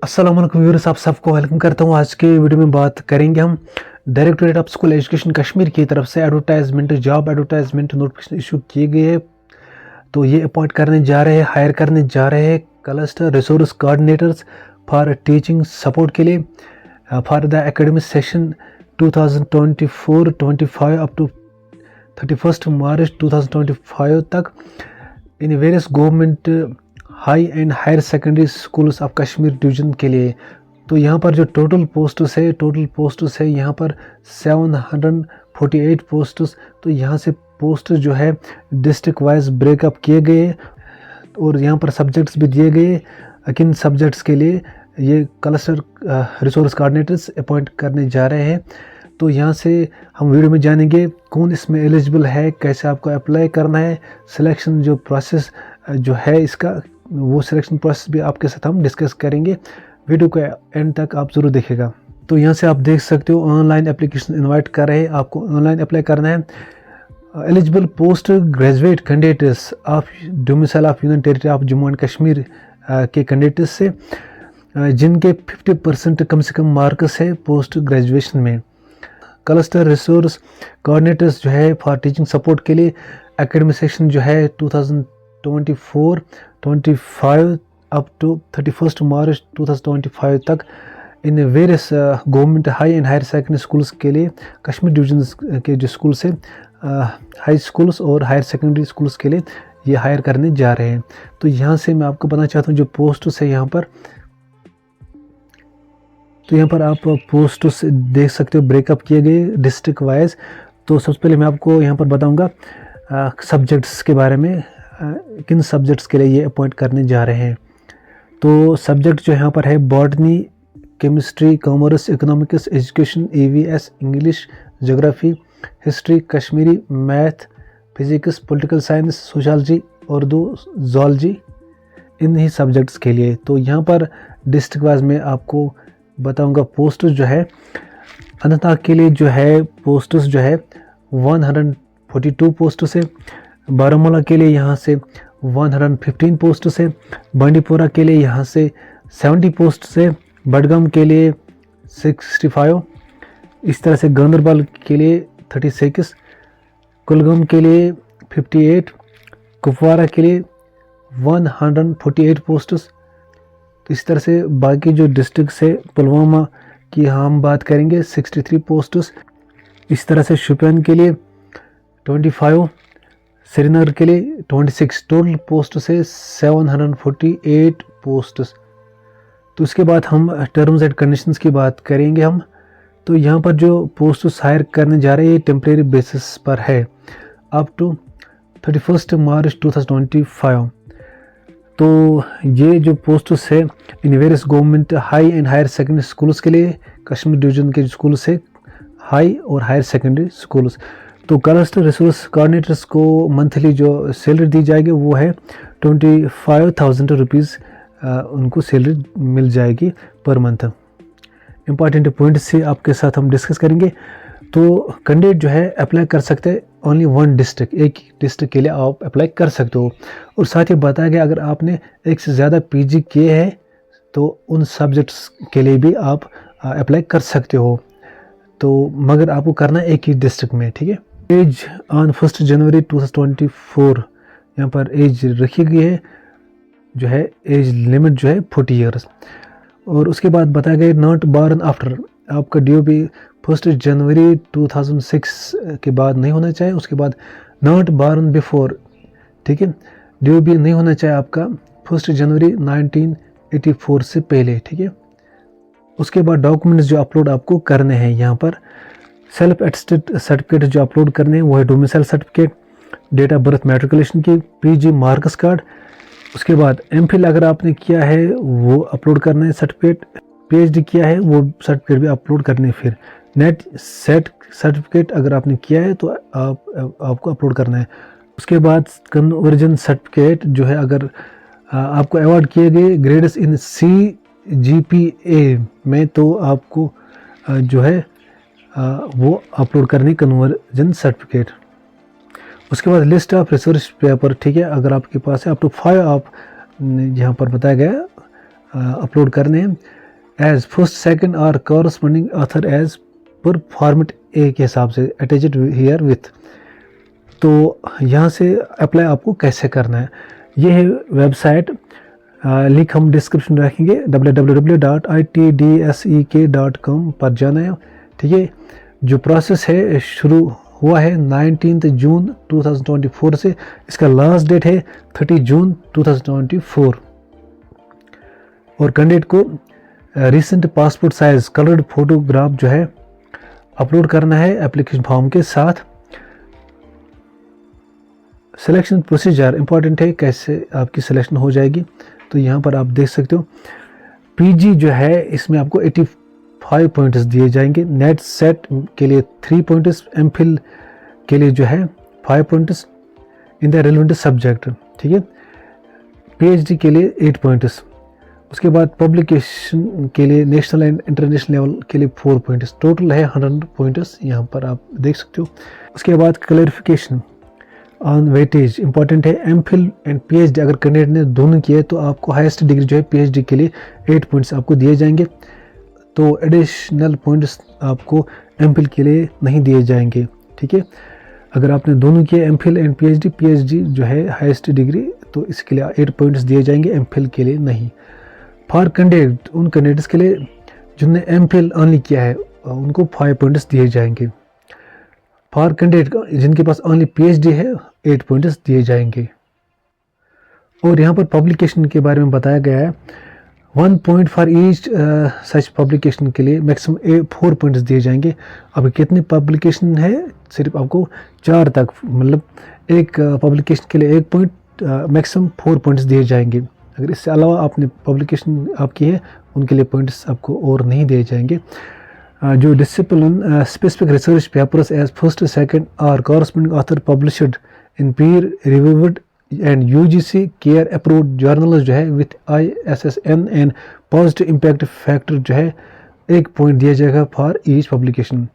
अस्सलाम वालेकुम व्यूअर्स, आप सबको वेलकम करता हूं। आज के वीडियो में बात करेंगे हम directorate of school education Kashmir की तरफ से advertisement job advertisement notification issue किए गए हैं। तो ये अपॉइंट करने जा रहे हैं, हायर करने जा रहे हैं cluster resource coordinators for teaching support के लिए for the academic session 2024-25 up to 31 March 2025 तक in various government high and higher secondary schools of Kashmir division के लिए। तो यहाँ पर जो टोटल पोस्ट्स है यहाँ पर 748 पोस्ट्स। तो यहाँ से पोस्ट जो है डिस्ट्रिक्ट वाइज ब्रेकअप किए गए और यहाँ पर सब्जेक्ट्स भी दिए गए किन सब्जेक्ट्स के लिए ये क्लस्टर रिसोर्स कोऑर्डिनेटर्स अपॉइंट करने जा रहे हैं। तो यहाँ से हम वीडियो में जानेंगे कौन इसमें एलिजिबल है, कैसे आपको अप्लाई करना है, सिलेक्शन जो प्रोसेस जो है इसका वो सिलेक्शन प्रोसेस भी आपके साथ हम डिस्कस करेंगे। वीडियो को एंड तक आप ज़रूर देखेगा। तो यहाँ से आप देख सकते हो ऑनलाइन एप्लीकेशन इनवाइट कर रहे हैं, आपको ऑनलाइन अप्लाई करना है। Eligible post graduate candidates of domicile of union territory of Jammu and Kashmir के कैंडिडेट्स से जिनके 50% कम से कम मार्क्स है पोस्ट ग्रेजुएशन में। क्लस्टर रिसोर्स कोऑर्डिनेटर्स जो है फॉर टीचिंग सपोर्ट के लिए एकेडमिक सेक्शन जो है 2024-25 अप टू 31 मार्च 2025 तक in various government high and higher secondary schools के लिए कश्मीर डिवीजन के जो स्कूल्स हैं हाई स्कूल्स और हायर सेकेंडरी स्कूल्स के लिए ये हायर करने जा रहे हैं। तो यहाँ से मैं आपको बताना चाहता हूँ जो पोस्ट्स है यहाँ पर, तो यहाँ पर आप पोस्ट्स देख सकते हो ब्रेकअप किए गए डिस्ट्रिक्ट वाइज। तो सबसे पहले मैं आपको यहाँ पर बताऊँगा सब्जेक्ट्स के बारे में, किन सब्जेक्ट्स के लिए ये अपॉइंट करने जा रहे हैं। तो सब्जेक्ट जो यहाँ पर है botany, chemistry, commerce, economics, education, EVS, English, geography, history, Kashmiri, math, physics, political science, sociology, Urdu, zoology, इन ही सब्जेक्ट्स के लिए। तो यहाँ पर डिस्ट्रिक्ट वाइज में आपको बताऊँगा पोस्ट्स जो है अनंतनाग के लिए जो है पोस्ट्स जो है 142 पोस्ट्स है, बारामूला के लिए यहाँ से 115 पोस्ट से, बांडीपोरा के लिए यहाँ से 70 पोस्ट से, बडगाम के लिए 65, इस तरह से गांदरबल के लिए 36, कुलगाम के लिए 58, कुपवारा के लिए 148 पोस्ट्स। तो इस तरह से बाकी जो डिस्ट्रिक्ट से पुलवामा की हम बात करेंगे 63 पोस्ट्स। इस तरह से शोपियान के लिए 25, श्रीनगर के लिए 26, टोटल पोस्ट से 748 पोस्ट्स। तो उसके बाद हम टर्म्स एंड कंडीशंस की बात करेंगे हम। तो यहाँ पर जो पोस्ट्स हायर करने जा रहे हैं टेम्परेरी बेसिस पर है अप टू 31 मार्च 2025। तो ये जो पोस्ट्स है in various government high and higher secondary schools के लिए कश्मीर डिवीजन के स्कूल्स है हाई और हायर सेकेंडरी स्कूल्स। तो क्लस्टर रिसोर्स कोऑर्डिनेटर्स को मंथली जो सैलरी दी जाएगी वो है 25,000 रुपीज़ उनको सैलरी मिल जाएगी पर मंथ। इम्पॉर्टेंट पॉइंट से आपके साथ हम डिस्कस करेंगे। तो कैंडिडेट जो है अप्लाई कर सकते हैं ओनली वन डिस्ट्रिक्ट, एक डिस्ट्रिक्ट के लिए आप अप्लाई कर सकते हो। और साथ ही बताया गया अगर आपने एक से ज़्यादा PG किए हैं तो उन सब्जेक्ट्स के लिए भी आप अप्लाई कर सकते हो। तो मगर आपको करना एक ही डिस्ट्रिक्ट में, ठीक है। एज ऑन 1 जनवरी 2024 यहाँ पर एज रखी गई है, जो है एज लिमिट जो है 40 ईयर्स। और उसके बाद बताया गया नॉट बॉर्न आफ्टर, आपका DOB 1 जनवरी 2006 के बाद नहीं होना चाहिए। उसके बाद नॉट बॉर्न बिफोर, ठीक है, DOB नहीं होना चाहिए आपका 1 जनवरी 1984 से पहले, ठीक है। उसके बाद डॉक्यूमेंट्स जो अपलोड आपको करने हैं यहाँ पर सेल्फ एटेस्टेड सर्टिफिकेट जो अपलोड करने हैं वो है domicile certificate, date of birth matriculation की, PG मार्क्स कार्ड। उसके बाद MPhil अगर आपने किया है वो अपलोड करना है सर्टिफिकेट, PhD किया है वो सर्टिफिकेट भी अपलोड करने। फिर नेट सेट सर्टिफिकेट अगर आपने किया है तो आपको अपलोड करना है। उसके बाद कन्वर्जन सर्टिफिकेट जो है अगर आपको अवार्ड किए गए ग्रेड्स इन CGPA में तो आपको जो है वो अपलोड करनी कन्वर्जन सर्टिफिकेट। उसके बाद लिस्ट ऑफ रिसोर्स पेपर, ठीक है, अगर आपके पास है अप टू 5 आप यहाँ पर बताया गया अपलोड करने हैं एज फर्स्ट सेकंड और corresponding author as per format A के हिसाब से अटैच्ड हियर विथ। तो यहाँ से अप्लाई आपको कैसे करना है, ये है वेबसाइट, लिंक हम डिस्क्रिप्शन में रखेंगे, www.itdsek.com पर जाना है। ठीक है, जो प्रोसेस है शुरू हुआ है 19 जून 2024 से, इसका लास्ट डेट है 30 जून 2024। और कैंडिडेट को recent passport size coloured photograph जो है अपलोड करना है एप्लीकेशन फॉर्म के साथ। सिलेक्शन प्रोसीजर इंपॉर्टेंट है, कैसे आपकी सिलेक्शन हो जाएगी। तो यहाँ पर आप देख सकते हो पीजी जो है इसमें आपको 85 पॉइंट्स दिए जाएंगे, नेट सेट के लिए 3 पॉइंट्स, एमफिल के लिए जो है 5 points in the relevant subject. ठीक है, पीएचडी के लिए 8 पॉइंट्स, उसके बाद पब्लिकेशन के लिए नेशनल एंड इंटरनेशनल लेवल के लिए 4 पॉइंट्स, टोटल है 100 पॉइंट्स, यहाँ पर आप देख सकते हो। उसके बाद क्लैरिफिकेशन ऑन वेटेज इंपॉर्टेंट है, एमफिल एंड पीएचडी अगर कैंडिडेट ने दोनों किए तो आपको हाईएस्ट डिग्री जो है पीएचडी के लिए 8 पॉइंट्स आपको दिए जाएंगे। तो एडिशनल पॉइंट्स आपको एमफिल के लिए नहीं दिए जाएंगे। ठीक है, अगर आपने दोनों किए एमफिल एंड पीएचडी जो है हाईएस्ट डिग्री, तो इसके लिए 8 पॉइंट्स दिए जाएंगे, एमफिल के लिए नहीं। फॉर कैंडिडेट, उन कैंडिडेट्स के लिए जिन्होंने एमफिल ओनली किया है उनको 5 पॉइंट्स दिए जाएंगे। फॉर कैंडिडेट जिनके पास ओनली पीएचडी है 8 पॉइंट्स दिए जाएंगे। और यहाँ पर पब्लिकेशन के बारे में बताया गया है 1 point for each such publication के लिए मैक्सिमम 4 पॉइंट्स दिए जाएंगे। अभी कितने पब्लिकेशन है, सिर्फ आपको 4 तक, मतलब एक पब्लिकेशन के लिए 1 पॉइंट, मैक्सिमम 4 पॉइंट्स दिए जाएंगे। अगर इससे अलावा आपने पब्लिकेशन आपकी है उनके लिए पॉइंट्स आपको और नहीं दिए जाएंगे। जो discipline specific research papers as first second और corresponding author published in peer reviewed and UGC care approved journals जो है with ISSN and positive impact factor जो है 1 पॉइंट दिया जाएगा फॉर ईच पब्लिकेशन।